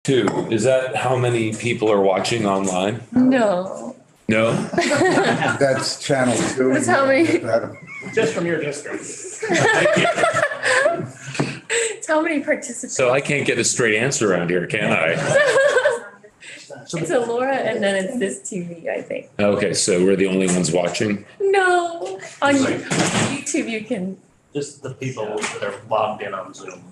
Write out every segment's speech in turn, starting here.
Two, is that how many people are watching online? No. No? That's channel 2. That's how many- Just from your district. It's how many participants. So I can't get a straight answer around here, can I? It's a Laura and then it's this TV, I think. Okay, so we're the only ones watching? No, on It's like- YouTube you can. Just the people that are logged in on Zoom.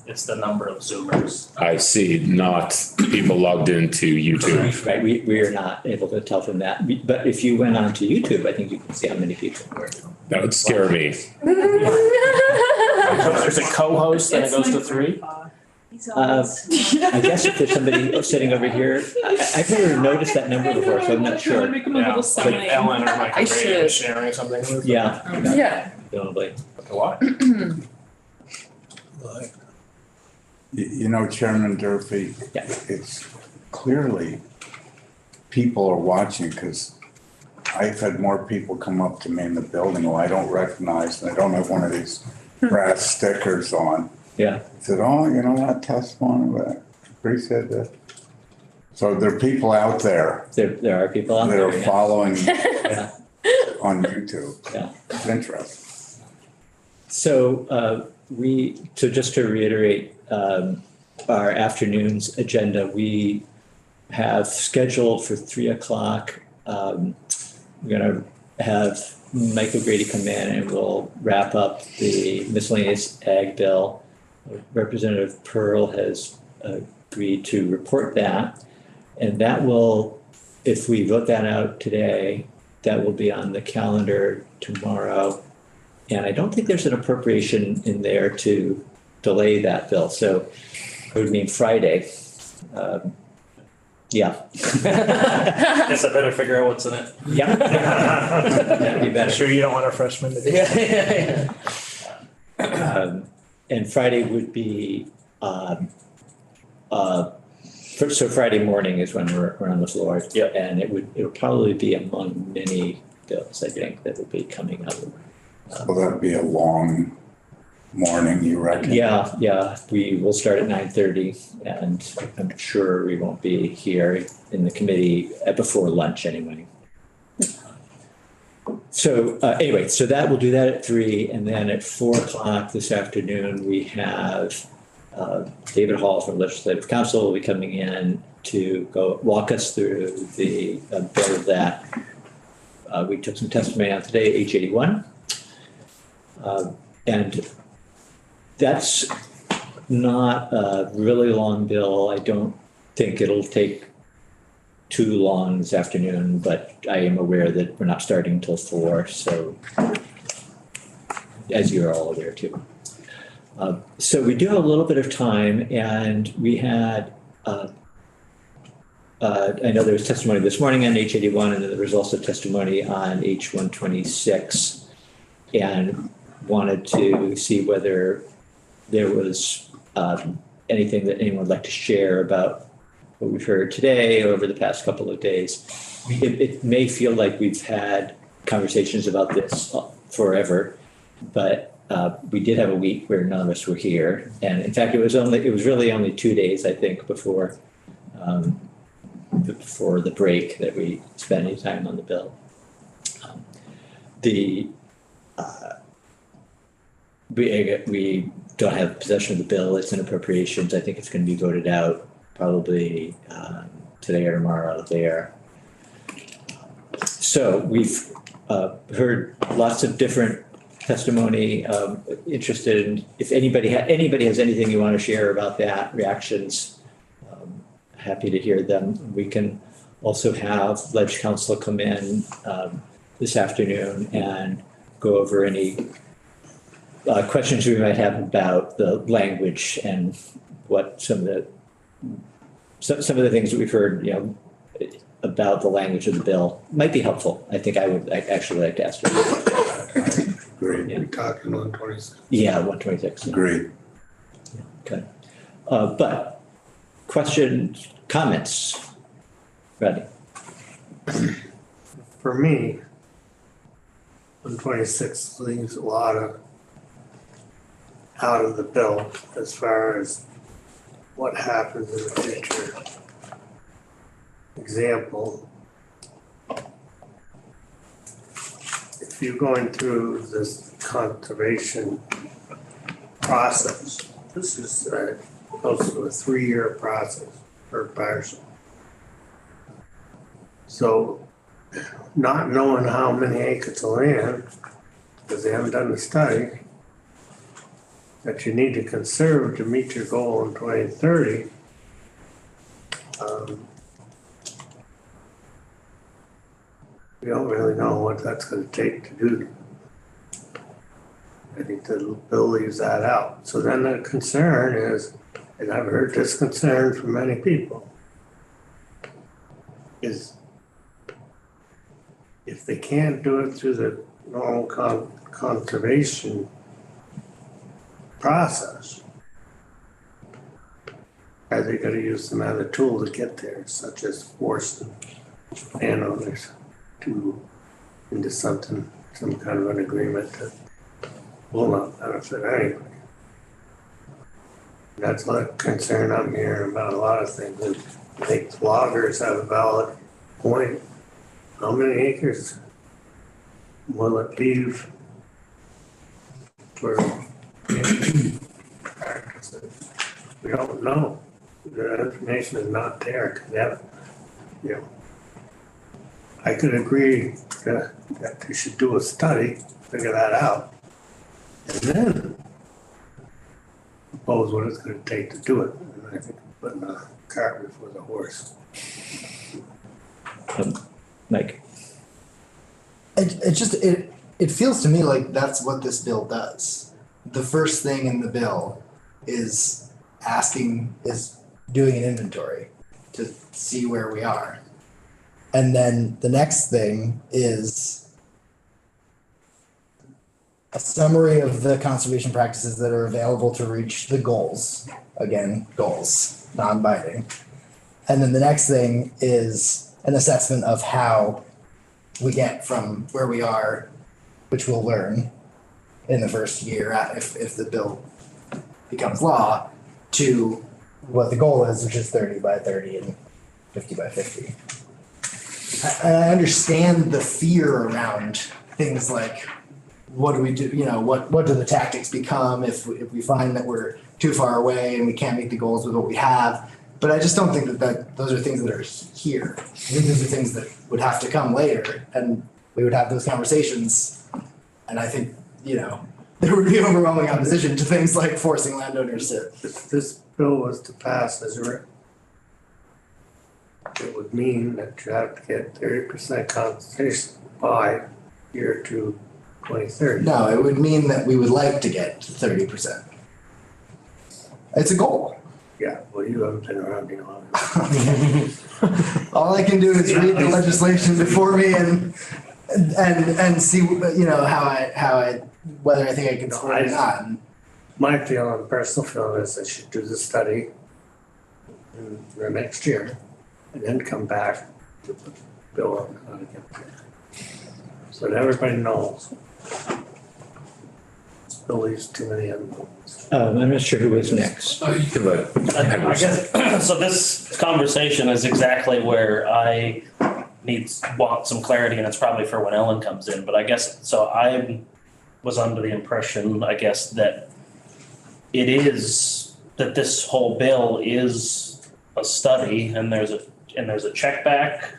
It's the number of Zoomers. I see, not people logged into YouTube. Right, we are not able to tell from that, but if you went onto YouTube, I think you can see how many people were. That would scare me. There's a co-host and it goes to 3. I guess if there's somebody sitting over here, I've never noticed that number before, so I'm not sure. Make them a little Like sign. Ellen or Mike I Ray should. sharing something with them. Yeah, Yeah. presumably. What? You know, Chairman Durfee, Yeah. it's clearly people are watching because I've had more people come up to me in the building who I don't recognize and I don't have one of these brass stickers on. Yeah, Said, oh, you know that testimony, but appreciate that. So there are people out there there are people out that there. are yeah. following Yeah. on YouTube. Yeah. It's interesting. So so just to reiterate, our afternoon's agenda, we have scheduled for 3:00. We're gonna have Mike O'Grady come in and we'll wrap up the miscellaneous ag bill. Representative Pearl has agreed to report that. And that will, if we vote that out today, that will be on the calendar tomorrow. And I don't think there's an appropriation in there to delay that bill. So it would mean Friday. Yeah. Guess I better figure out what's in it. Yeah. That'd be better. Sure you don't want a freshman to do that? And Friday would be, so Friday morning is when we're on the floor. Yep. And it'll probably be among many bills, I think, that will be coming up. Will that be a long morning, you reckon? Yeah, we will start at 9:30 and I'm sure we won't be here in the committee before lunch anyway. So anyway, so that we'll do that at 3 and then at 4:00 this afternoon, we have David Hall from Legislative Council will be coming in to go walk us through the bill that we took some testimony on today, H81. And that's not a really long bill. I don't think it'll take too long this afternoon, but I am aware that we're not starting until 4, so as you're all aware too. So we do have a little bit of time and we had, I know there was testimony this morning on H81 and then there was also testimony on H126 and wanted to see whether there was anything that anyone would like to share about what we've heard today or over the past couple of days. It may feel like we've had conversations about this forever, but we did have a week where none of us were here. And in fact, it was really only 2 days, I think, before the break that we spent any time on the bill. We don't have possession of the bill. It's in appropriations. I think it's going to be voted out probably today or tomorrow there. So we've heard lots of different testimony. Interested in if anybody has anything you want to share about that, reactions. Happy to hear them. We can also have Ledge Council come in this afternoon and go over any questions we might have about the language and what some of the things that we've heard, about the language of the bill might be helpful. I think I would actually like to ask you. Great. Yeah. We're talking 126. Yeah, 126. Great. Okay. But questions, comments? Ready? For me, 126 leaves a lot out of the bill as far as what happens in the future. Example, if you're going through this conservation process, this is close to a 3-year process per parcel. So not knowing how many acres of land, because they haven't done the study, that you need to conserve to meet your goal in 2030. We don't really know what that's gonna take to do. I think the bill leaves that out. So then the concern is, and I've heard this concern from many people, is if they can't do it through the normal conservation process, are they gonna use some other tool to get there, such as forcing landowners to into something, some kind of an agreement that will not benefit anybody? That's a concern I'm hearing about a lot of things. And I think loggers have a valid point. How many acres will it leave for practices? We don't know. The information is not there, because they haven't, you know. I could agree that they should do a study, figure that out, and then propose what it's gonna take to do it. And I think putting a cart before the horse. Mike, It feels to me like that's what this bill does. The first thing in the bill is doing an inventory to see where we are. And then the next thing is a summary of the conservation practices that are available to reach the goals. Again, goals, non-binding. And then the next thing is an assessment of how we get from where we are, which we'll learn in the first year if the bill becomes law, to what the goal is, which is 30 by 30 and 50 by 50. I understand the fear around things like, what do we do? You know, what do the tactics become if we find that we're too far away and we can't meet the goals with what we have? But I just don't think that those are things that are here. I think those are things that would have to come later, and we would have those conversations. And I think, you know, there would be overwhelming opposition to things like forcing landowners to. If this bill was to pass as written, it would mean that you have to get 30% compensation by year 2030. No, it would mean that we would like to get to 30%. It's a goal. Yeah, well, you haven't been around me long. All I can do is read the legislation before me and see, you know, how I whether I think I can support it or not. My feeling, personal feeling, is I should do the study in the next year and then come back to the bill on how to get there. So that everybody knows. This bill leaves too many unknowns. I'm not sure who was next. Oh, you can vote. I guess, so this conversation is exactly where I want some clarity, and it's probably for when Ellen comes in, but I guess, so I was under the impression, I guess, that that this whole bill is a study, and there's a check back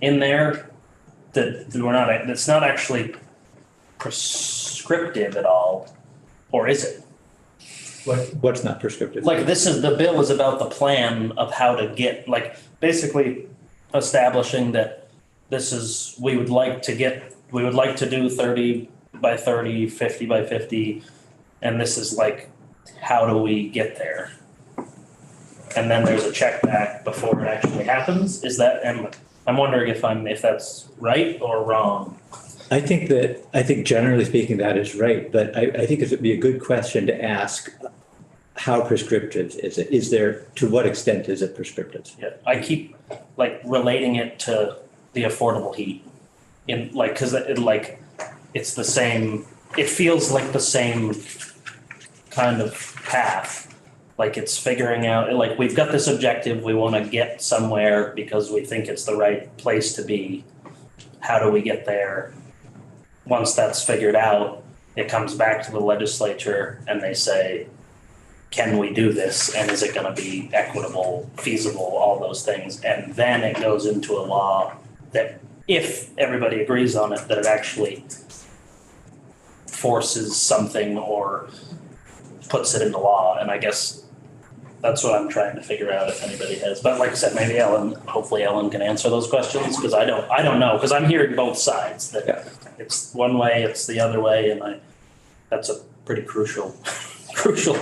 in there that it's not actually prescriptive at all, or is it? What's not prescriptive? Like, the bill is about the plan of how to get, like, basically establishing that we would like to do 30 by 30, 50 by 50, and this is like, how do we get there? And then there's a check back before it actually happens. I'm wondering if that's right or wrong. I think generally speaking that is right, but I think it would be a good question to ask, how prescriptive is it? To what extent is it prescriptive? Yeah, I keep like relating it to the affordable heat in like, cause it's the same, it feels like the same kind of path Like it's figuring out, like we've got this objective, we want to get somewhere because we think it's the right place to be. How do we get there? Once that's figured out, it comes back to the legislature and they say, can we do this? And is it going to be equitable, feasible, all those things? And then it goes into a law that if everybody agrees on it, that it actually forces something or puts it into law. And I guess that's what I'm trying to figure out if anybody has. But like I said, maybe hopefully Ellen can answer those questions because I don't know, because I'm hearing both sides that it's one way, it's the other way. And that's a pretty crucial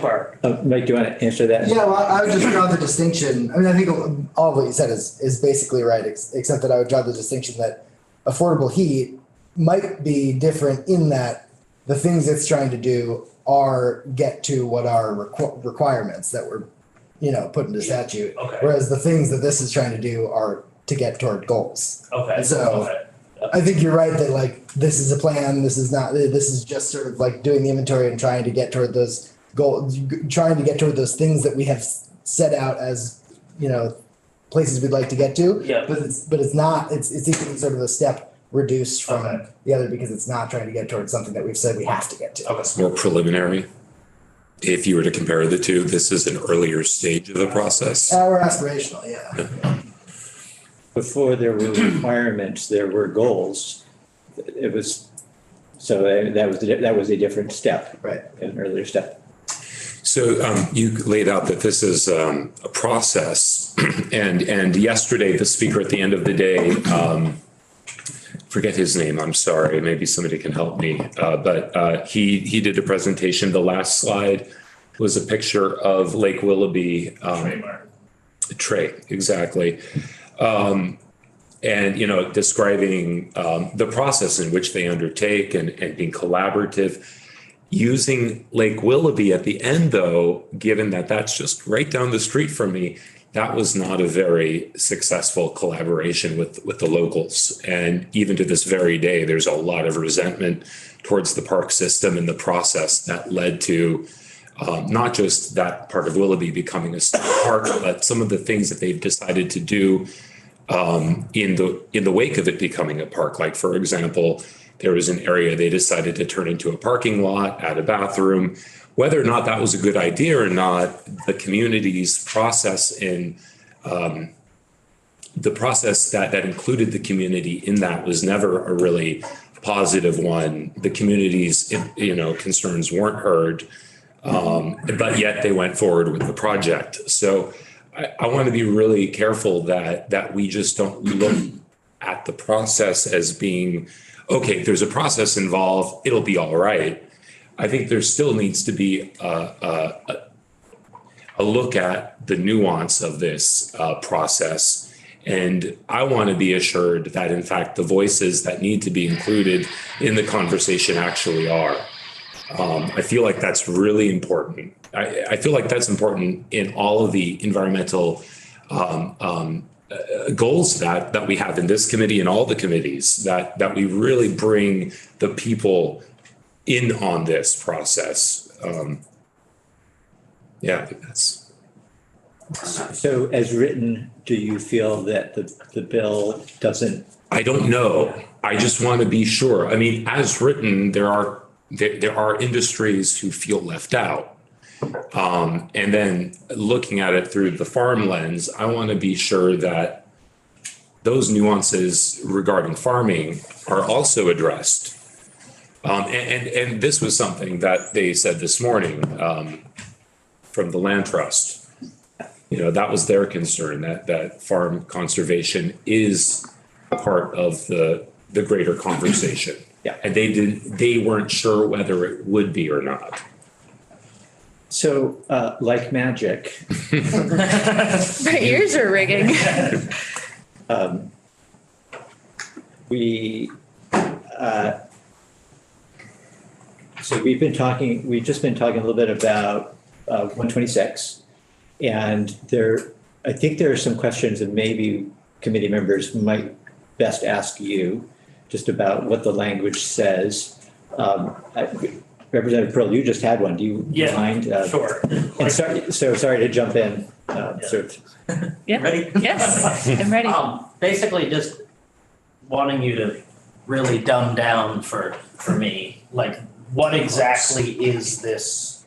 part. Mike, do you want to answer that? Yeah, well, I would just draw the distinction. I mean, I think all of what you said is basically right, except that I would draw the distinction that affordable heat might be different in that the things it's trying to do are get to what are requirements that were, put into statute. Okay. Whereas the things that this is trying to do are to get toward goals. Okay. So I think you're right that like this is a plan. This is just sort of like doing the inventory and trying to get toward those goals, trying to get toward those things that we have set out as, places we'd like to get to. Yeah. But it's not. It's equally sort of a step reduced from the other because it's not trying to get towards something that we've said we have to get to. Okay. It's more preliminary. If you were to compare the two, this is an earlier stage of the process. We're aspirational, yeah. Before there were requirements, there were goals. It was, so that was a different step. Right. An earlier step. So you laid out that this is a process, and yesterday the speaker at the end of the day, forget his name, I'm sorry, maybe somebody can help me, but he did a presentation. The last slide was a picture of Lake Willoughby. Trey, exactly. And, describing the process in which they undertake and being collaborative. Using Lake Willoughby at the end, though, given that that's just right down the street from me, that was not a very successful collaboration with the locals. And even to this very day, there's a lot of resentment towards the park system and the process that led to not just that part of Willoughby becoming a state park, but some of the things that they've decided to do in the wake of it becoming a park. Like, for example, there was an area they decided to turn into a parking lot, add a bathroom. Whether or not that was a good idea or not, the community's process in the process that included the community in that was never a really positive one. The community's concerns weren't heard, but yet they went forward with the project. So I want to be really careful that we just don't look at the process as being, okay, there's a process involved, it'll be all right. I think there still needs to be a look at the nuance of this process. And I want to be assured that, in fact, the voices that need to be included in the conversation actually are. I feel like that's really important. I feel like that's important in all of the environmental goals that we have in this committee and all the committees, that we really bring the people in on this process. I think that's. So as written, do you feel that the bill doesn't? I don't know. I just want to be sure. I mean, as written, there are industries who feel left out. And then looking at it through the farm lens, I want to be sure that those nuances regarding farming are also addressed. And this was something that they said this morning from the Land Trust. That was their concern, that farm conservation is part of the greater conversation. Yeah. And they weren't sure whether it would be or not. So like magic. My ears are ringing. So we've just been talking a little bit about 126. And I think there are some questions that maybe committee members might best ask you just about what the language says. Representative Pearl, you just had one. Do you Yeah, mind? Sure. And sorry to jump in, sort of. Yeah. Ready? Yes, I'm ready. Basically just wanting you to really dumb down for me, like, what exactly is this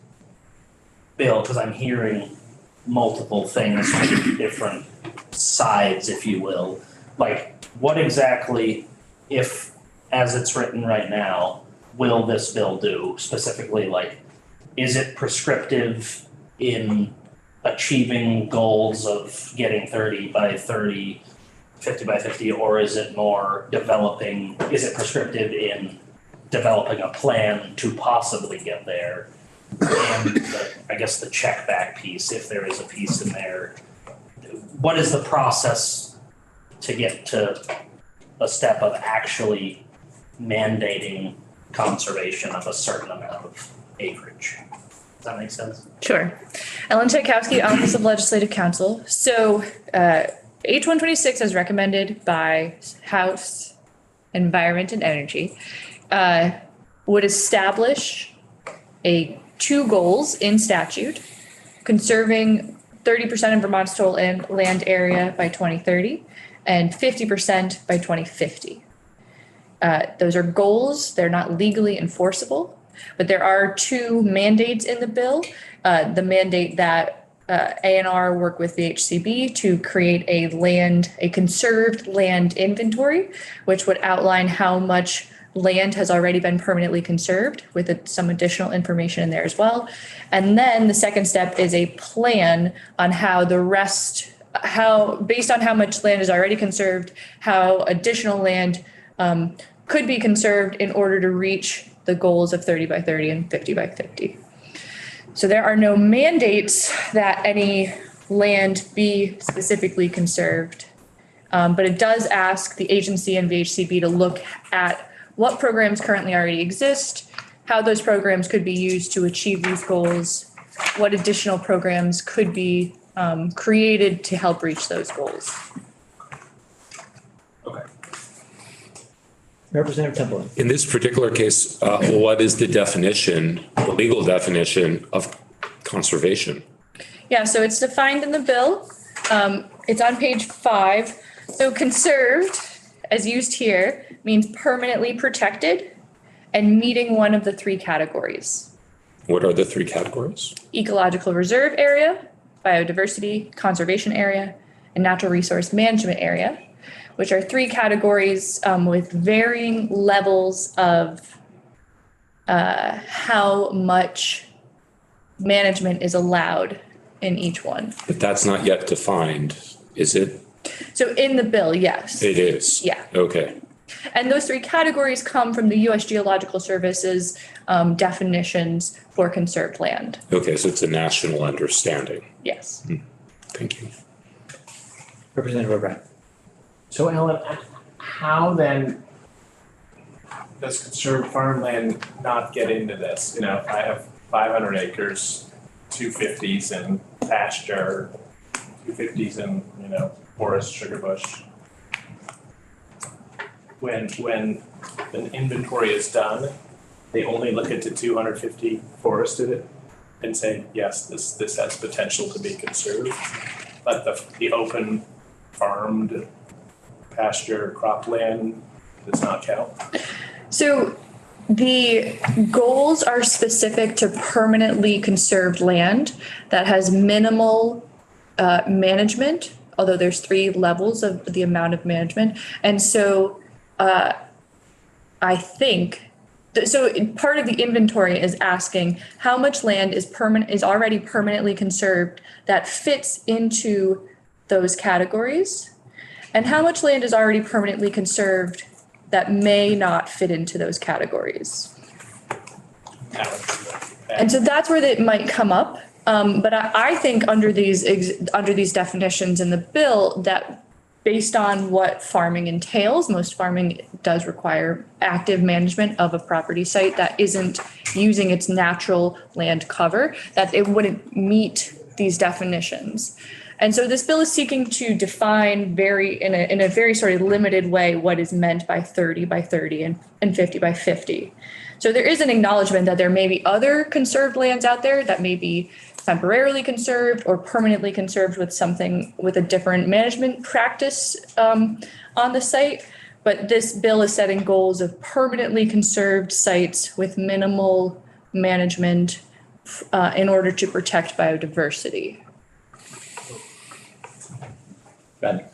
bill? Because I'm hearing multiple things from different sides, if you will. Like, what exactly, if, as it's written right now, will this bill do? Specifically, like, is it prescriptive in achieving goals of getting 30 by 30, 50 by 50, or is it more developing, is it prescriptive in developing a plan to possibly get there? And I guess the check back piece, if there is a piece in there, what is the process to get to a step of actually mandating conservation of a certain amount of acreage? Does that make sense? Sure. Ellen Tchaikovsky, Office of Legislative Counsel. So H 126, as recommended by House Environment and Energy, would establish two goals in statute: conserving 30% of Vermont's total land area by 2030 and 50% by 2050. Those are goals. They're not legally enforceable, but there are two mandates in the bill. The mandate that ANR work with the HCB to create a conserved land inventory, which would outline how much land has already been permanently conserved, with some additional information in there as well. And then the second step is a plan on how based on how much land is already conserved, how additional land could be conserved in order to reach the goals of 30 by 30 and 50 by 50. So there are no mandates that any land be specifically conserved, but it does ask the agency and VHCB to look at what programs currently already exist, how those programs could be used to achieve these goals, what additional programs could be created to help reach those goals. Okay. Representative Temple. In this particular case, what is the legal definition of conservation? Yeah, so it's defined in the bill. It's on page 5. So conserved, as used here, means permanently protected and meeting one of the 3 categories: What are the 3 categories? ecological reserve area, biodiversity conservation area, and natural resource management area, which are 3 categories with varying levels of how much management is allowed in each one. But that's not yet defined, is it? So in the bill, yes. It is? Yeah. Okay. And those 3 categories come from the U.S. Geological Service's definitions for conserved land. Okay, so it's a national understanding. Yes. Thank you. Representative O'Brien. So Ellen, how then does conserved farmland not get into this? You know, if I have 500 acres, 250s in pasture, 250s in, forest, sugar bush. When an inventory is done, they only look at the 250 forested and say, yes, this has potential to be conserved. But the open farmed pasture cropland does not count. So the goals are specific to permanently conserved land that has minimal management, although there's 3 levels of the amount of management. And so I think, so part of the inventory is asking how much land is already permanently conserved that fits into those categories, and how much land is already permanently conserved that may not fit into those categories. And so that's where it might come up. But I think under these definitions in the bill, that based on what farming entails, most farming does require active management of a property site that isn't using its natural land cover, that it wouldn't meet these definitions. And so this bill is seeking to define in a very sort of limited way what is meant by 30 by 30 and 50 by 50. So there is an acknowledgement that there may be other conserved lands out there that may be temporarily conserved or permanently conserved with a different management practice on the site. But this bill is setting goals of permanently conserved sites with minimal management in order to protect biodiversity. Rodney?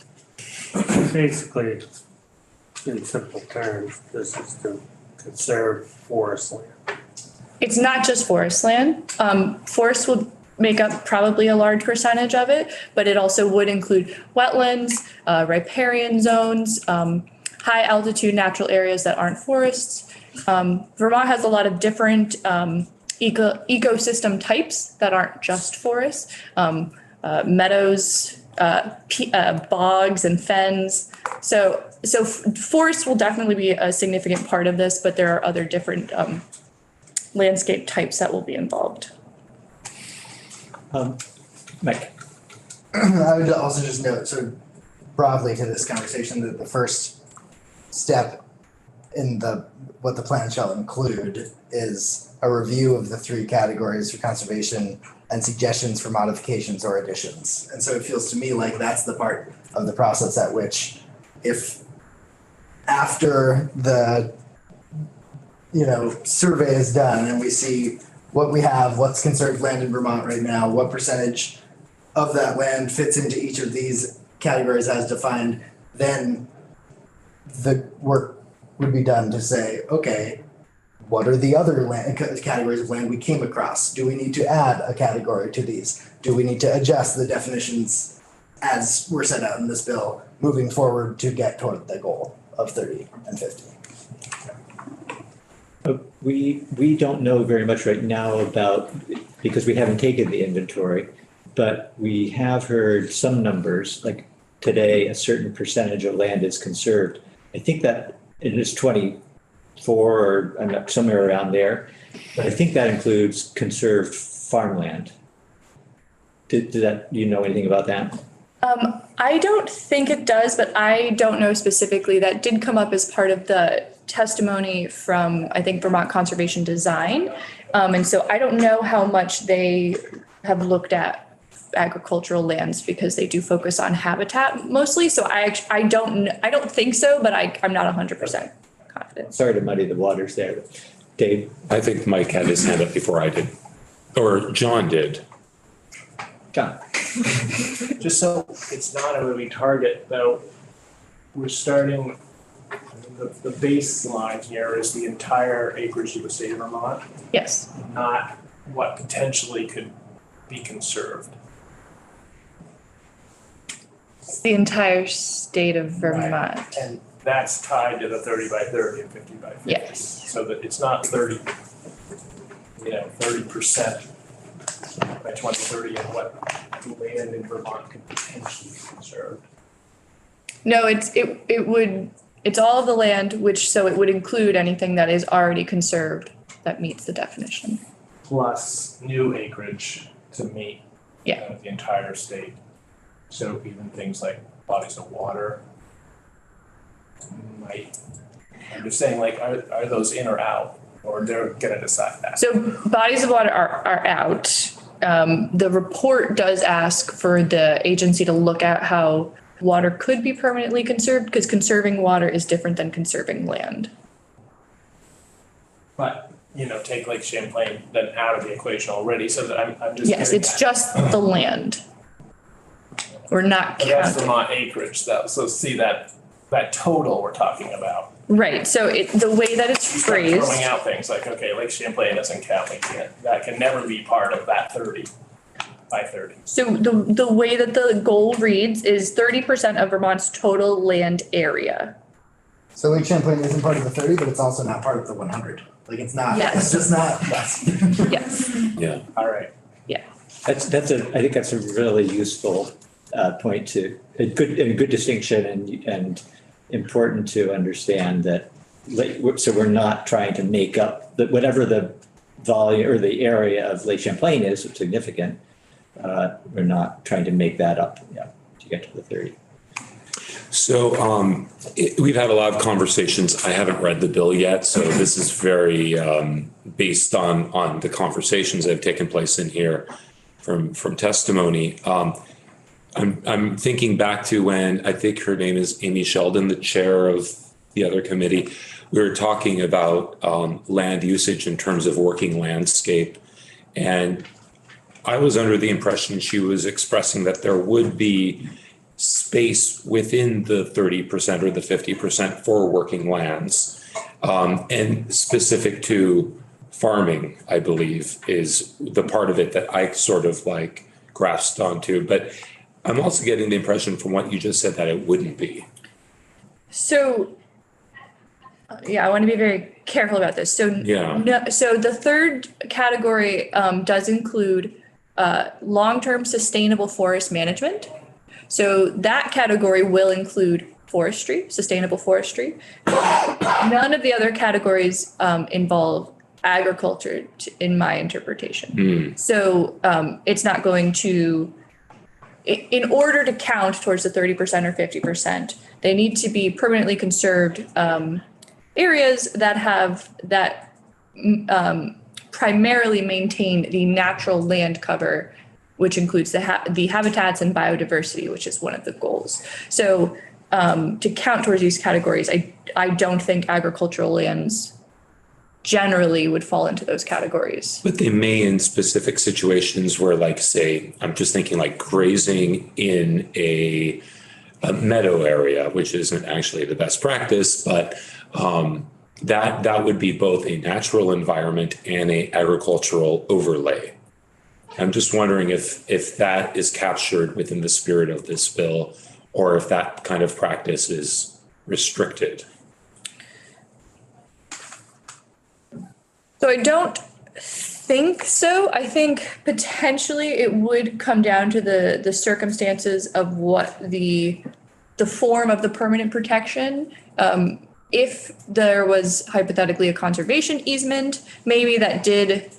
Basically, in simple terms, this is to conserve forest land. It's not just forest land. Forests will make up probably a large percentage of it, but it also would include wetlands, riparian zones, high altitude natural areas that aren't forests. Vermont has a lot of different ecosystem types that aren't just forests, meadows, bogs and fens. So forests will definitely be a significant part of this, but there are other different landscape types that will be involved. Mike? I would also just note sort of broadly to this conversation that the first step in what the plan shall include is a review of the three categories for conservation and suggestions for modifications or additions. And so it feels to me like that's the part of the process at which, if after the survey is done and we see what we have, what's conserved land in Vermont right now, what percentage of that land fits into each of these categories as defined, then the work would be done to say, okay, what are the other categories of land we came across? Do we need to add a category to these? Do we need to adjust the definitions as were set out in this bill moving forward to get toward the goal of 30 and 50? We don't know very much right now because we haven't taken the inventory, but we have heard some numbers, like today, a certain percentage of land is conserved. I think that it is 24 or somewhere around there, but I think that includes conserved farmland. Do you know anything about that? I don't think it does, but I don't know specifically. That did come up as part of the testimony from, I think, Vermont Conservation Design. And so I don't know how much they have looked at agricultural lands because they do focus on habitat mostly. So I don't think so, but I'm not 100% confident. Sorry to muddy the waters there. Dave? I think Mike had his hand up before I did, or John did. John? Just so it's not a moving target, though, we're starting, the baseline here is the entire acreage of the state of Vermont, Yes. not what potentially could be conserved. It's the entire state of Vermont. And That's tied to the 30 by 30 and 50 by 50. Yes. So that it's not 30% by 2030 and what land in Vermont could potentially be conserved. No, it's all of the land, so it would include anything that is already conserved that meets the definition. Plus new acreage to meet Yeah. the entire state. So even things like bodies of water might, I'm just saying, like, are those in or out? Or they're gonna decide that? So bodies of water are out. The report does ask for the agency to look at how water could be permanently conserved, because conserving water is different than conserving land. But, take Lake Champlain then out of the equation already, so that I'm just. Yes, it's just the land. We're not But that's counting. Vermont acreage, so see that total we're talking about. Right, so the way that it's You start phrased. throwing out things like, okay, Lake Champlain doesn't count, that can never be part of that 30 by 30. So the way that the goal reads is 30% of Vermont's total land area. so Lake Champlain isn't part of the 30, but it's also not part of the 100. Like it's not, Yes. it's just not, that's. Yes, Yeah. All right. I think that's a really useful point a good distinction and important to understand that. So we're not trying to make up whatever the volume or the area of Lake Champlain is significant. we're not trying to make that up, to get to the 30. So we've had a lot of conversations. I haven't read the bill yet, so this is very based on the conversations that have taken place in here from testimony. I'm thinking back to when I think her name is Amy Sheldon, the chair of the other committee. We were talking about land usage in terms of working landscape, and I was under the impression she was expressing that there would be space within the 30% or the 50% for working lands. And specific to farming, I believe, is the part of it that I sort of like grasped onto. But I'm also getting the impression from what you just said that it wouldn't be. So, I want to be very careful about this. So, so the third category does include long-term sustainable forest management. So that category will include forestry, sustainable forestry. None of the other categories involve agriculture in my interpretation. So it's not going to, in order to count towards the 30% or 50%, they need to be permanently conserved areas that have primarily maintain the natural land cover, which includes the habitats and biodiversity, which is one of the goals. So to count towards these categories, I don't think agricultural lands generally would fall into those categories. But they may in specific situations where, like, say, I'm just thinking like grazing in a meadow area, which isn't actually the best practice, but that would be both a natural environment and a agricultural overlay. I'm just wondering if that is captured within the spirit of this bill, or if that kind of practice is restricted. So I don't think so. I think potentially it would come down to the circumstances of what the form of the permanent protection. If there was hypothetically a conservation easement, maybe that did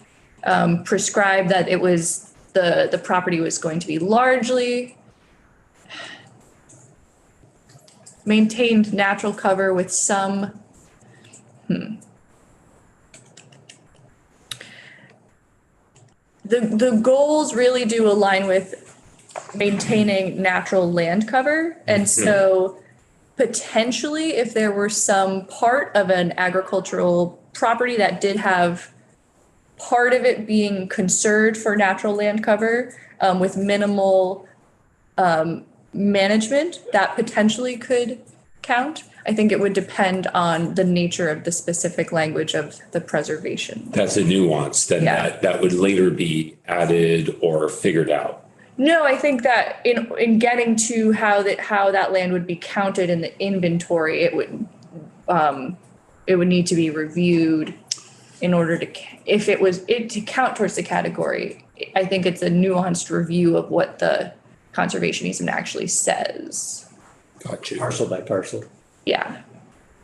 prescribe that it was the property was going to be largely maintained natural cover with some the goals really do align with maintaining natural land cover. And so potentially if there were some part of an agricultural property that did have part of it being conserved for natural land cover with minimal management, that potentially could count. I think it would depend on the nature of the specific language of the preservation. That's a nuance then that would later be added or figured out. No, I think that in getting to how that land would be counted in the inventory, it would need to be reviewed in order to to count towards the category. I think it's a nuanced review of what the conservation easement actually says. Got you. Parcel by parcel. Yeah.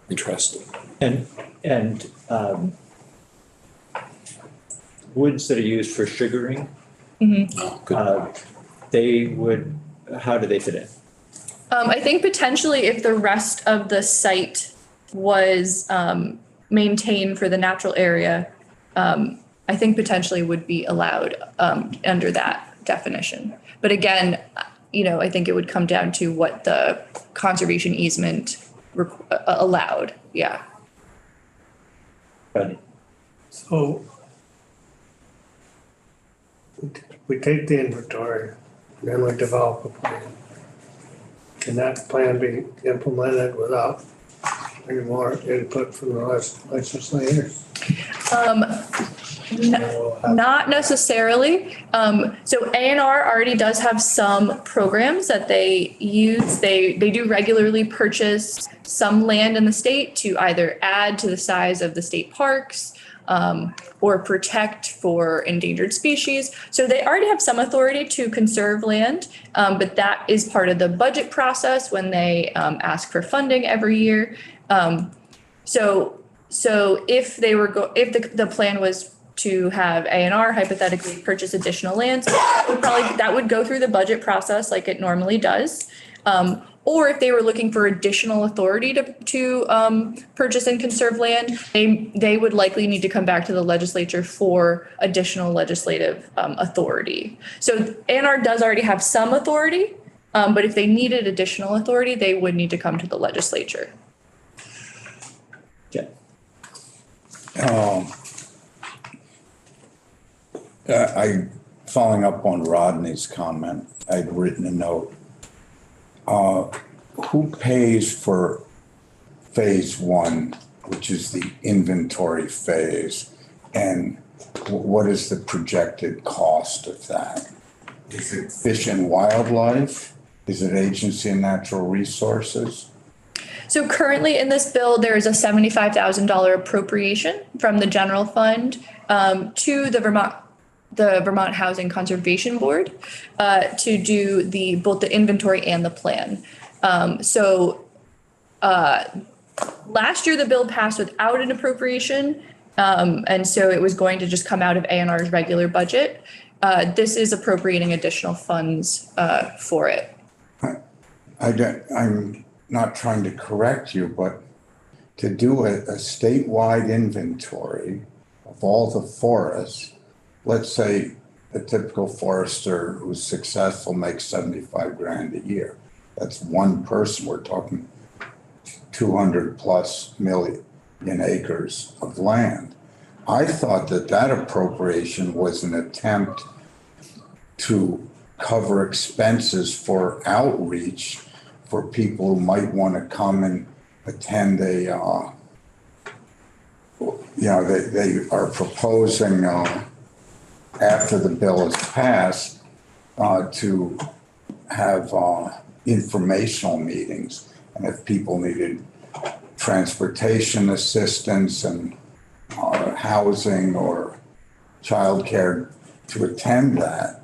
Interesting. And woods that are used for sugaring, Oh, good. how do they fit in? I think potentially if the rest of the site was maintained for the natural area, I think potentially would be allowed under that definition. But again, I think it would come down to what the conservation easement allowed. Yeah. Right. So we take the inventory, and then we develop a plan. Can that plan be implemented without any more input from the legislators? Not necessarily. So A&R already does have some programs that they use. They do regularly purchase some land in the state to either add to the size of the state parks or protect for endangered species. So they already have some authority to conserve land, but that is part of the budget process when they ask for funding every year. So if they were if the plan was to have A&R hypothetically purchase additional lands, that would go through the budget process like it normally does. Or if they were looking for additional authority to purchase and conserve land, they would likely need to come back to the legislature for additional legislative authority. So A&R does already have some authority, but if they needed additional authority, they would need to come to the legislature. Yeah. Following up on Rodney's comment, I'd written a note. Who pays for phase one, which is the inventory phase? And what is the projected cost of that? Is it Fish and Wildlife? Is it Agency of Natural Resources? So currently in this bill, there is a $75,000 appropriation from the general fund to the Vermont Housing Conservation Board to do both the inventory and the plan. Last year the bill passed without an appropriation, and so it was going to just come out of A&R's regular budget. This is appropriating additional funds for it. I'm not trying to correct you, but to do a statewide inventory of all the forests, let's say a typical forester who's successful makes 75 grand a year. That's one person. We're talking 200 plus million acres of land. I thought that appropriation was an attempt to cover expenses for outreach for people who might want to come and attend they are proposing after the bill is passed to have informational meetings. And if people needed transportation assistance and housing or childcare to attend that,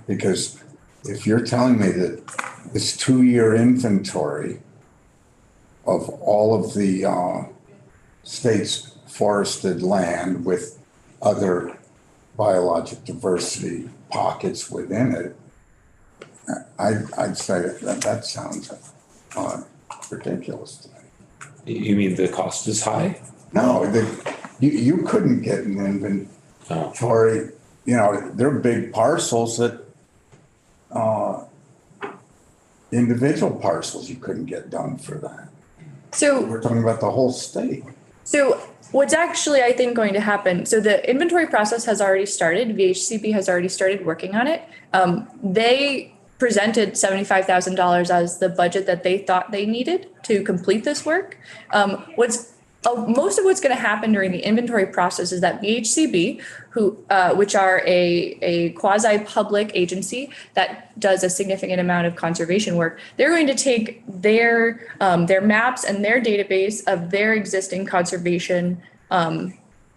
because if you're telling me that this 2-year inventory of all of the state's forested land with other biologic diversity pockets within it, I'd say that sounds ridiculous to me. You mean the cost is high? No, you couldn't get an inventory. You know, they're big parcels that individual parcels you couldn't get done for that. So We're talking about the whole state. So what's actually, I think, going to happen, so the inventory process has already started. VHCB has already started working on it. They presented $75,000 as the budget that they thought they needed to complete this work. Most of what's going to happen during the inventory process is that VHCB, which are a quasi-public agency that does a significant amount of conservation work, they're going to take their maps and their database of their existing conservation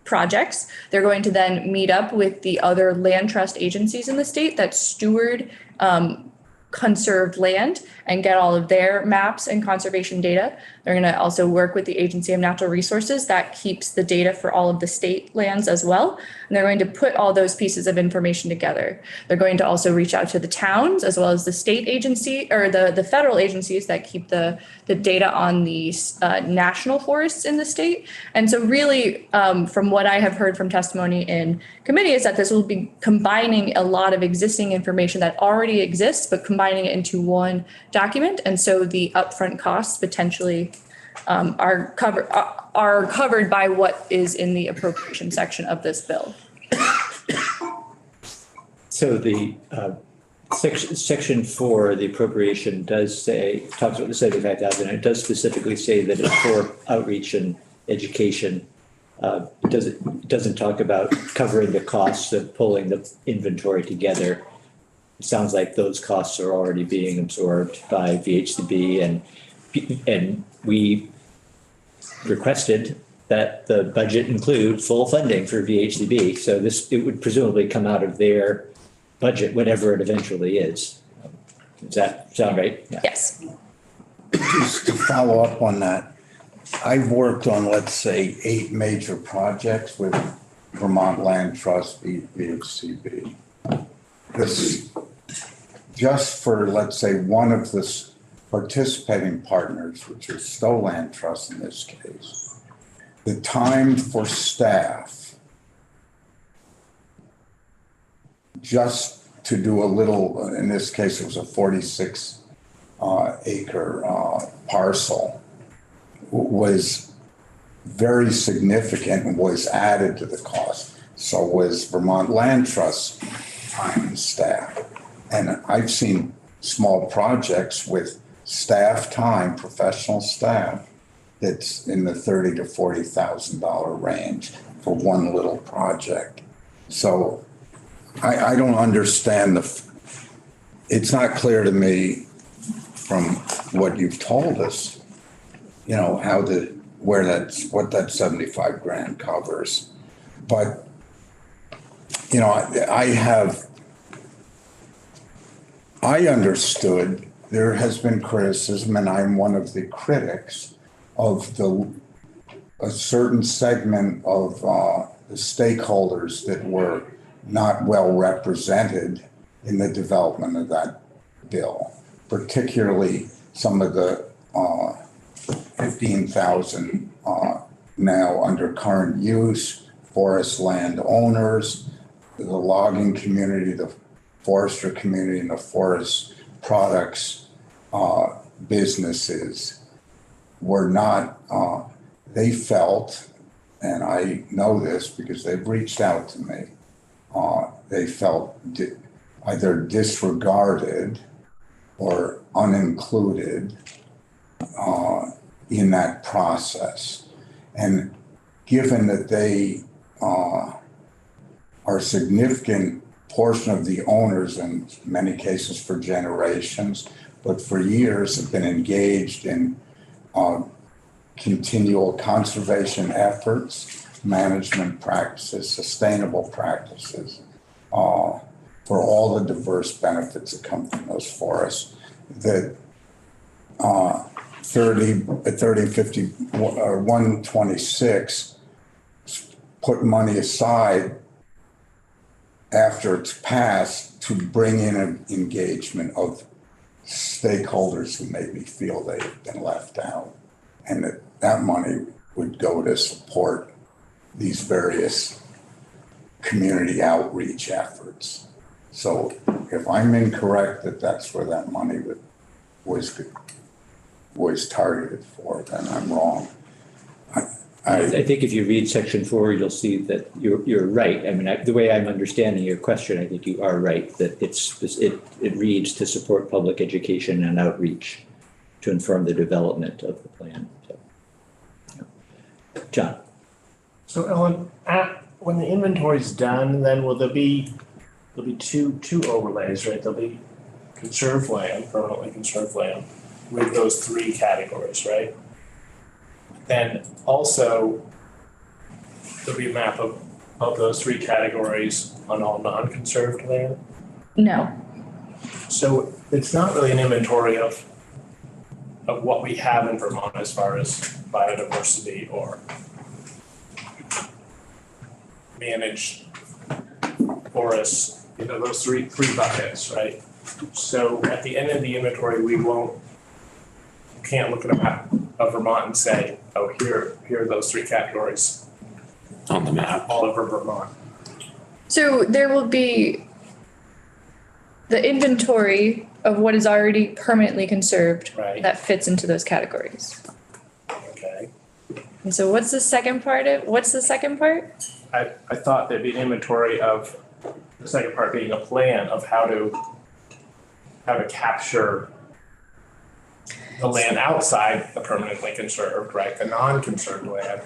projects. They're going to then meet up with the other land trust agencies in the state that steward conserved land and get all of their maps and conservation data. They're going to also work with the Agency of Natural Resources that keeps the data for all of the state lands as well. And they're going to put all those pieces of information together. They're going to also reach out to the towns as well as the state agency or the federal agencies that keep the data on the national forests in the state. And so really, from what I have heard from testimony in committee is that this will be combining a lot of existing information that already exists, but combining it into one document. And so the upfront costs potentially are covered by what is in the appropriation section of this bill. So the section 4, the appropriation talks about the 75,000. It does specifically say that it's for outreach and education. It doesn't talk about covering the costs of pulling the inventory together. It sounds like those costs are already being absorbed by VHCB, and we requested that the budget include full funding for VHCB. So it would presumably come out of their budget, whatever it eventually is. Does that sound right? Yeah. Yes. Just to follow up on that, I've worked on, let's say, 8 major projects with Vermont Land Trust, VFCB. This, just for, let's say, one of the participating partners, which is Stowe Land Trust in this case, the time for staff just to do a little, in this case, it was a 46 acre parcel, was very significant and was added to the cost. So was Vermont Land Trust time and staff. And I've seen small projects with staff time, professional staff, that's in the $30,000 to $40,000 range for one little project. So I don't understand it's not clear to me from what you've told us, you know, what that 75 grand covers. But, you know, I understood there has been criticism, and I'm one of the critics of a certain segment of the stakeholders that were not well represented in the development of that bill, particularly some of the 15,000 now under current use, forest land owners, the logging community, the forester community, and the forest products businesses were not, they felt, and I know this because they've reached out to me, they felt either disregarded or unincluded in that process. And given that they are a significant portion of the owners, in many cases for generations, but for years have been engaged in continual conservation efforts, management practices, sustainable practices, for all the diverse benefits that come from those forests, that 126 put money aside after it's passed to bring in an engagement of stakeholders who maybe feel they've been left out, and that money would go to support these various community outreach efforts. So if I'm incorrect that that's where that money was targeted for, then I'm wrong. I think if you read section 4, you'll see that you're right. I mean, the way I'm understanding your question, I think you are right, that it reads to support public education and outreach to inform the development of the plan. So, yeah. John. So Ellen, when the inventory's done, then there'll be two overlays, right? There'll be conserved land, permanently conserved land, with those three categories, right? Then also there'll be a map of those three categories on all non-conserved land. No. So it's not really an inventory of what we have in Vermont as far as biodiversity or managed forests, those three buckets, right? So at the end of the inventory, can't look at a map of Vermont and say, oh, here are those three categories on the map all over Vermont. So there will be the inventory of what is already permanently conserved Right. that fits into those categories. Okay. And so what's the second part? I thought there'd be an inventory of the second part being a plan of how to capture the land outside the permanently conserved, right? The non-conserved land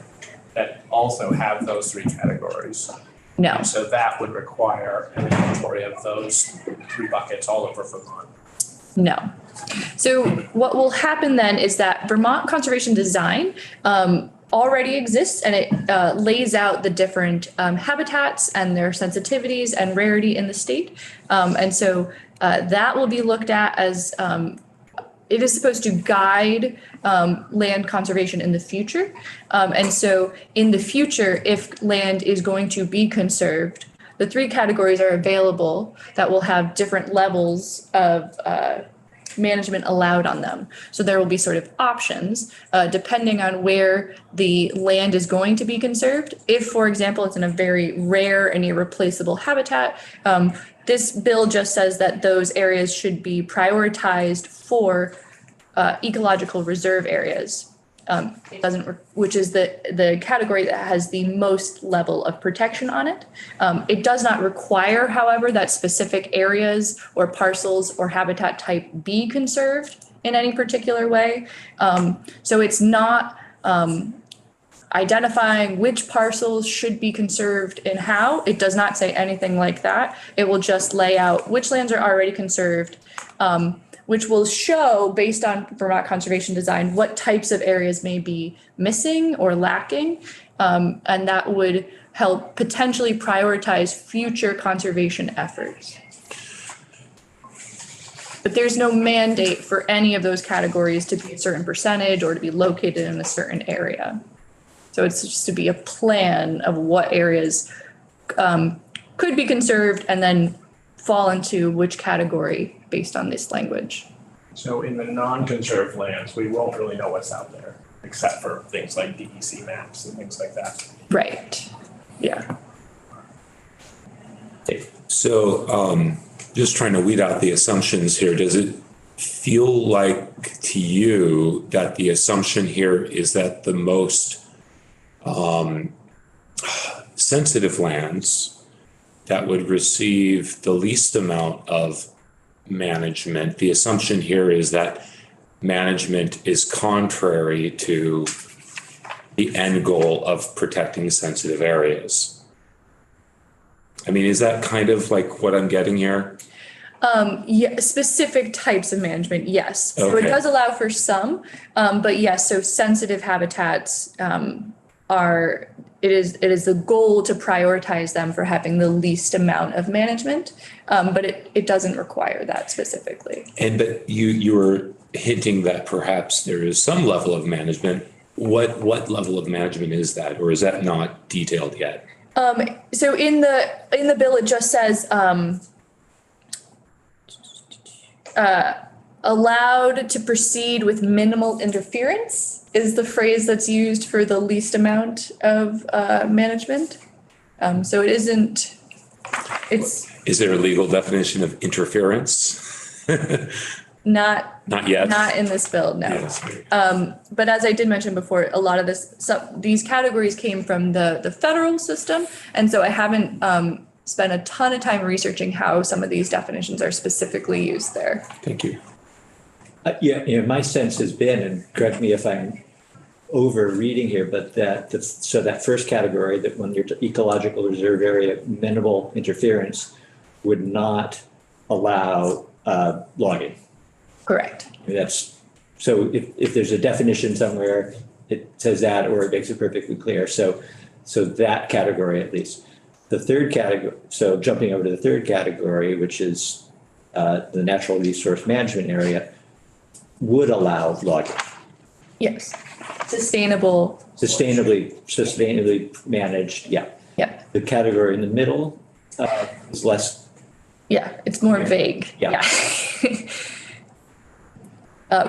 that also have those three categories. No. So that would require an inventory of those three buckets all over Vermont. No. So what will happen then is that Vermont Conservation Design already exists, and it lays out the different habitats and their sensitivities and rarity in the state. And so that will be looked at as it is supposed to guide land conservation in the future. And so in the future, if land is going to be conserved, the three categories are available that will have different levels of management allowed on them. So there will be sort of options depending on where the land is going to be conserved. If, for example, it's in a very rare and irreplaceable habitat, this bill just says that those areas should be prioritized for ecological reserve areas. It doesn't, which is the category that has the most level of protection on it. It does not require, however, that specific areas or parcels or habitat type be conserved in any particular way. So it's not identifying which parcels should be conserved and how. It does not say anything like that. It will just lay out which lands are already conserved, which will show, based on Vermont Conservation Design, what types of areas may be missing or lacking. And that would help potentially prioritize future conservation efforts. But there's no mandate for any of those categories to be a certain percentage or to be located in a certain area. So it's just to be a plan of what areas could be conserved and then fall into which category based on this language. So in the non-conserved lands, we won't really know what's out there, except for things like DEC maps and things like that. Right. Yeah. So just trying to weed out the assumptions here, does it feel like to you that the assumption here is that the most sensitive lands that would receive the least amount of management, the assumption here is that management is contrary to the end goal of protecting sensitive areas? I mean, is that kind of like what I'm getting here? Yeah, specific types of management, yes. So it Okay. does allow for some, but yes, so sensitive habitats it is the goal to prioritize them for having the least amount of management, but it doesn't require that specifically. And but you were hinting that perhaps there is some level of management. What level of management is that, or is that not detailed yet? So in the bill, it just says allowed to proceed with minimal interference is the phrase that's used for the least amount of management. So it isn't, Is there a legal definition of interference? not yet. Not in this bill, no. Yes. But as I did mention before, a lot of these categories came from the federal system. And so I haven't spent a ton of time researching how some of these definitions are specifically used there. Thank you. Yeah, my sense has been, and correct me if I'm over reading here, but so that first category, that when you're ecological reserve area, minimal interference would not allow logging. Correct. I mean, so if there's a definition somewhere, it says that, or it makes it perfectly clear. So that category at least. The third category, so jumping over to the third category, which is the natural resource management area, would allow logging. Yes. Sustainably managed, yeah. Yeah. The category in the middle is less. Yeah, it's more vague. Yeah.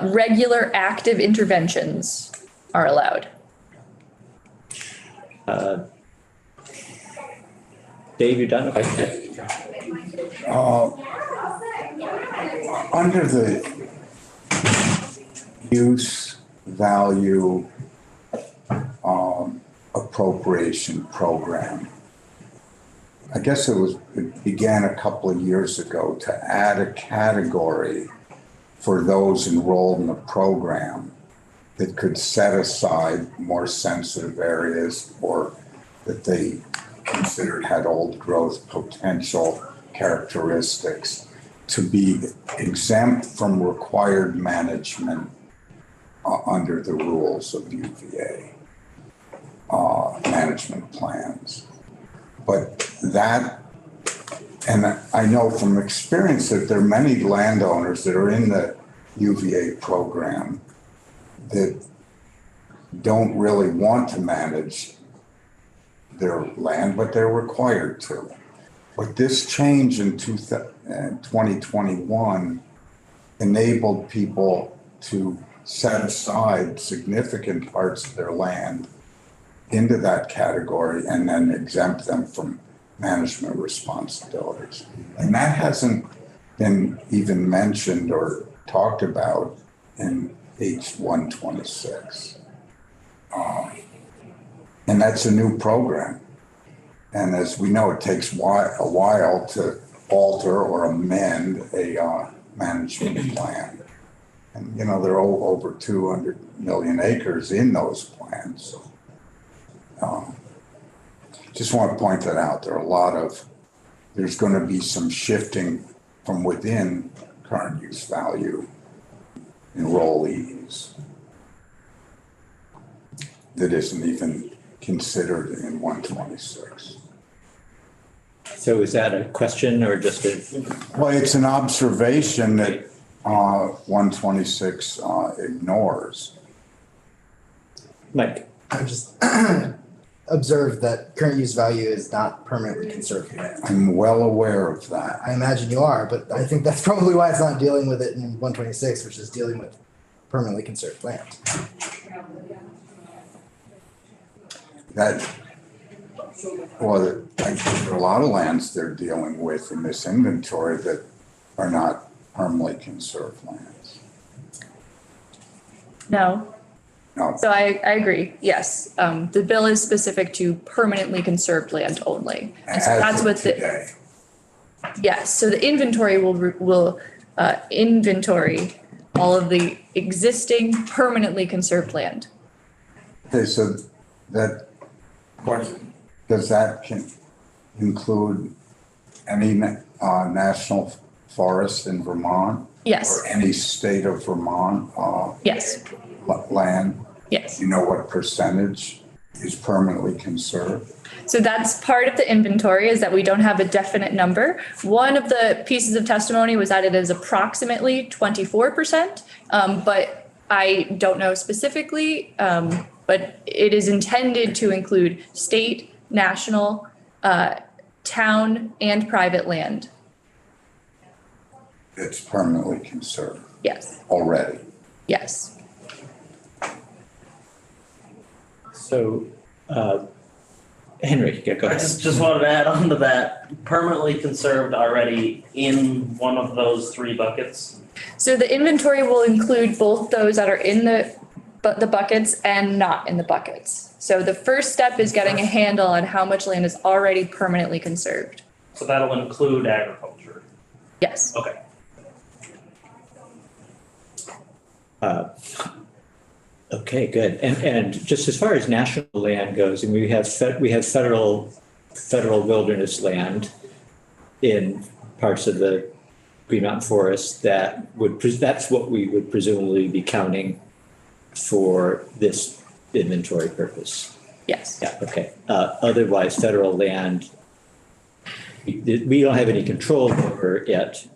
Regular active interventions are allowed. Dave, you done? Under the use value appropriation program, I guess it began a couple of years ago to add a category for those enrolled in the program that could set aside more sensitive areas or that they considered had old growth potential characteristics to be exempt from required management under the rules of UVA management plans. But that, and I know from experience that there are many landowners that are in the UVA program that don't really want to manage their land, but they're required to. But this change in 2021 enabled people to set aside significant parts of their land into that category and then exempt them from management responsibilities. And that hasn't been even mentioned or talked about in H126. And that's a new program. And as we know, it takes a while to alter or amend a management plan. And, you know, there are over 200 million acres in those plans. Just want to point that out. There's going to be some shifting from within current use value enrollees that isn't even considered in 126. So is that a question or just a? Well, it's an observation that 126 ignores. Mike? I just observed that current use value is not permanently conserved land. I'm well aware of that. I imagine you are, but I think that's probably why it's not dealing with it in 126, which is dealing with permanently conserved land. Well, I think there are a lot of lands they're dealing with in this inventory that are not permanently conserved lands. No. No. So I agree, yes. The bill is specific to permanently conserved land only. And so that's what today. Yes, so the inventory will inventory all of the existing permanently conserved land. Okay, so that question, does that include any national forest in Vermont? Yes, Or any state of Vermont yes, land? yes. You know what percentage is permanently conserved? So that's part of the inventory, is that we don't have a definite number. One of the pieces of testimony was that it is approximately 24%, but I don't know specifically. But it is intended to include state, national, town, and private land. It's permanently conserved Yes, already. yes. So, Henry, go I ahead. just wanted to add on to that, permanently conserved already in one of those three buckets. So the inventory will include both those that are in the buckets and not in the buckets. So the first step is getting a handle on how much land is already permanently conserved. So that'll include agriculture. Yes. Okay. Okay, good. And just as far as national land goes, and we have federal wilderness land in parts of the Green Mountain Forest that's what we would presumably be counting for this inventory purpose. Yes. Yeah, okay. Otherwise, federal land, we don't have any control over it,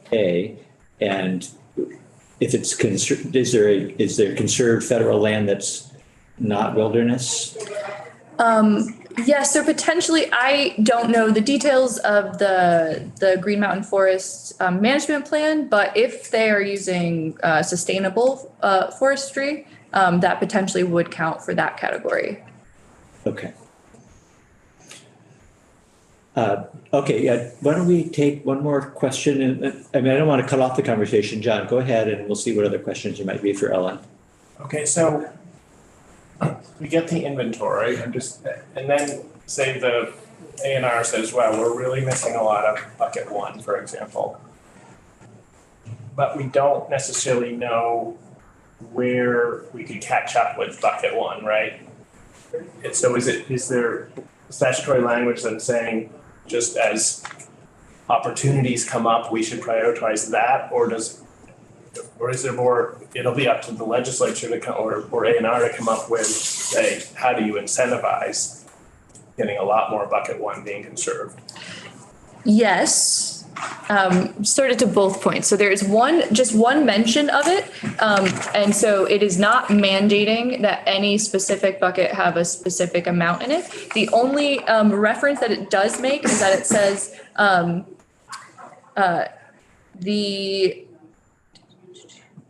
and if it's is there conserved federal land that's not wilderness? Yeah, so potentially, I don't know the details of the Green Mountain Forest management plan, but if they are using sustainable forestry, that potentially would count for that category. Okay. Okay, yeah, why don't we take one more question? And I mean, I don't want to cut off the conversation. John, go ahead and we'll see what other questions there might be for Ellen. Okay, so we get the inventory and then say the A&R says, well, we're really missing a lot of bucket one, for example. But we don't necessarily know where we could catch up with bucket one, right? And so is there statutory language that's saying just as opportunities come up, we should prioritize that? Or is there more, it'll be up to the legislature to come, or A&R to come up with, say, how do you incentivize getting a lot more bucket one being conserved? Yes, sort of to both points. So there's just one mention of it. And so it is not mandating that any specific bucket have a specific amount in it. The only reference that it does make is that it says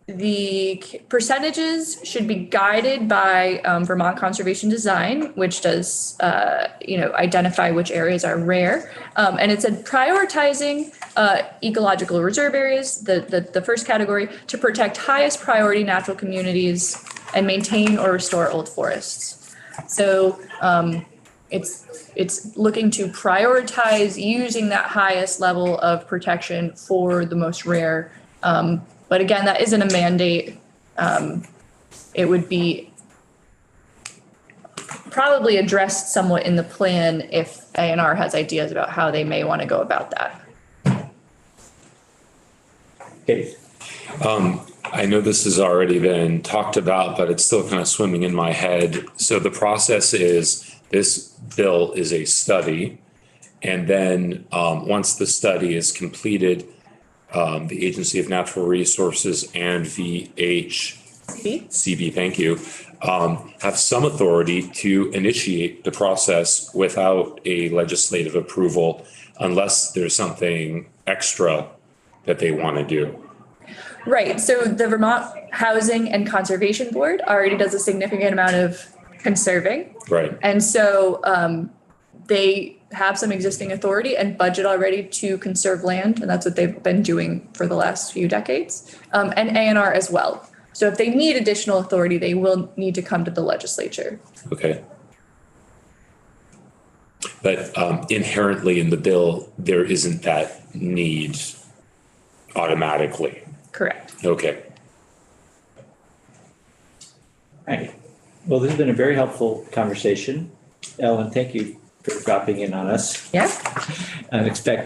the percentages should be guided by Vermont Conservation Design, which does, identify which areas are rare. And it said prioritizing ecological reserve areas, the first category, to protect highest priority natural communities and maintain or restore old forests. So it's looking to prioritize using that highest level of protection for the most rare. But again, that isn't a mandate. It would be probably addressed somewhat in the plan if A&R has ideas about how they may want to go about that. Okay, I know this has already been talked about, but it's still kind of swimming in my head. So the process is, this bill is a study. And then once the study is completed, the Agency of Natural Resources and VHCB, thank you, have some authority to initiate the process without a legislative approval unless there's something extra that they want to do. Right. So the Vermont Housing and Conservation Board already does a significant amount of conserving. Right. And so they have some existing authority and budget already to conserve land. And that's what they've been doing for the last few decades. And A&R as well. So if they need additional authority, they will need to come to the legislature. Okay. But inherently in the bill, there isn't that need automatically. Correct. Okay. all right. Well, this has been a very helpful conversation. Ellen, thank you for dropping in on us. Yeah.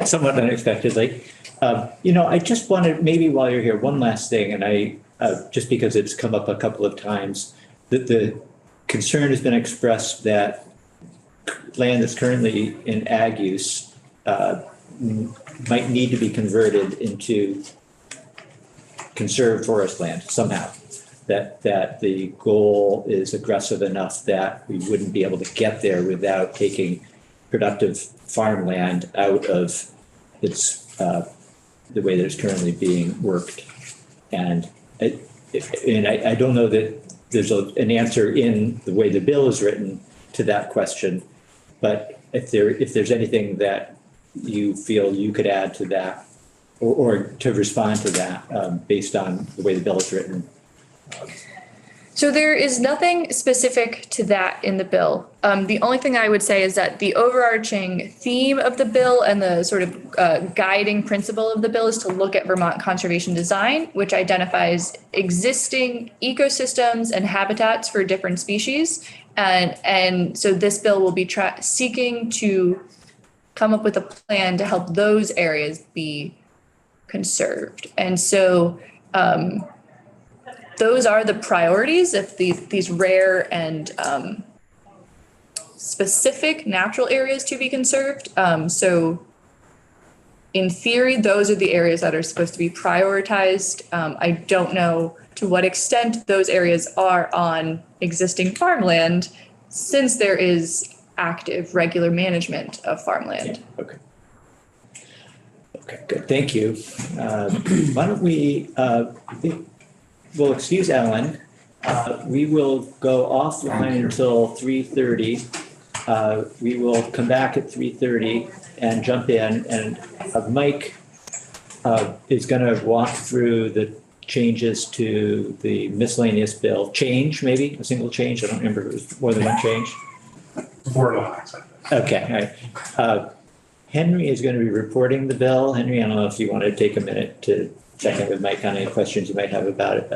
Somewhat unexpectedly. I just wanted, maybe while you're here, one last thing, and just because it's come up a couple of times, that the concern has been expressed that land that's currently in ag use might need to be converted into conserved forest land somehow. That the goal is aggressive enough that we wouldn't be able to get there without taking productive farmland out of its the way that it's currently being worked. And I don't know that there's an answer in the way the bill is written to that question, but if there's anything that you feel you could add to that or to respond to that based on the way the bill is written. So there is nothing specific to that in the bill. The only thing I would say is that the overarching theme of the bill and the sort of guiding principle of the bill is to look at Vermont conservation design, which identifies existing ecosystems and habitats for different species. And so this bill will be seeking to come up with a plan to help those areas be conserved. And so those are the priorities if these rare and specific natural areas to be conserved. So in theory, those are the areas that are supposed to be prioritized. I don't know to what extent those areas are on existing farmland, since there is active, regular management of farmland. Yeah, okay. Okay, good. Thank you. Why don't we, we'll excuse Ellen. We will go offline until 3:30. We will come back at 3:30 and jump in, and Mike is going to walk through the changes to the miscellaneous bill. Change, maybe a single change. I don't remember if it was more than one change. 4 lines. Okay, all right. Henry is going to be reporting the bill. Henry, I don't know if you want to take a minute to check in with Mike on any questions you might have about it, but